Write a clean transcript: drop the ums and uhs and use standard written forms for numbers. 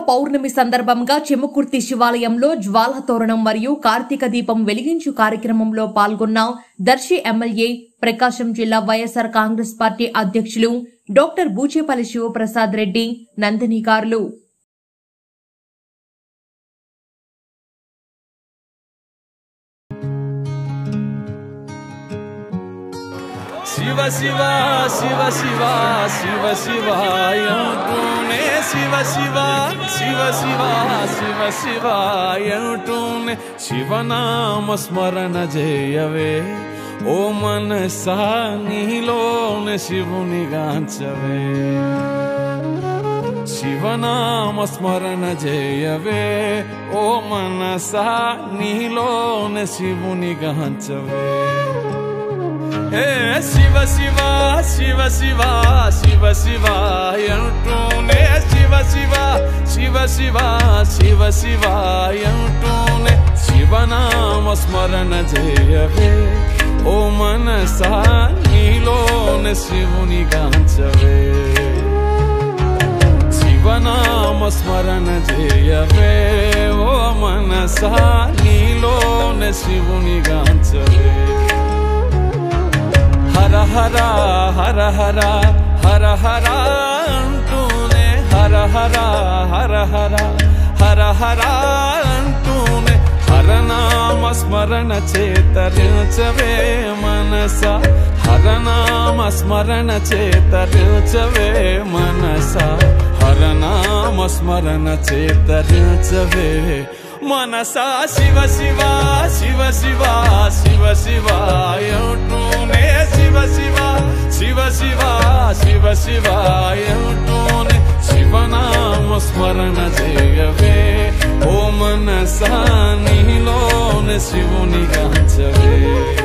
పౌర్ణమి సందర్భంగా చెముకుర్తి శివాలయంలో జ్వాల తోరణం మరియు కార్తీక దీపం వెలిగించు కార్యక్రమంలో పాల్గొన్న దర్శి ఎమ్మెల్యే ప్రకాశం జిల్లా వైఎస్ఆర్ కాంగ్రెస్ పార్టీ అధ్యక్షులు డాక్టర్ బూచేపల్లి శివప్రసాద్ రెడ్డి నందిని గారులు शिव शिव शिव शिव शिव शिवायूने शिव शिव शिव शिव शिव शिवायूने शिवनाम स्मरण जयवे ओ मनसा नीलोने शिवुनि गांचवे शिवनाम स्मरण जयवे ओ मनसा नीलोने शिवुनि गांचवे शिव शिव शिव शिव शिव शिवायूने शिव शिव शिव शिव शिव शिवायूने शिवनाम स्मरण जयवे ओ मनसा नीलोने शिवुनि गांचवे शिवनाम स्मरण जयवे ओ मनसा नीलोने शिवुनि गांचवे हर हर हर हर हर हर अंटूने हर हर हर हर हर हर अंटूने हर नाम स्मरण चेतरिंचवे मनसा हर नाम स्मरण चेतरिंचवे मनसा हर नाम स्मरण चेतरिंचवे मनसा शिव शिव शिव शिव शिव शिवायूने शिव शिव शिव शिव शिव शिवायूने शिवनाम स्मरण जयवे ओ मनसा नीलोने शिवुनि गांचवे।